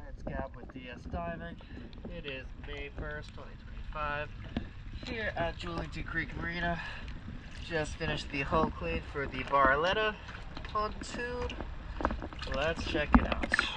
It's Gab with DS Diving. It is May 1st, 2025, here at Julington Creek Marina. Just finished the hull clean for the Barletta pontoon. Let's check it out.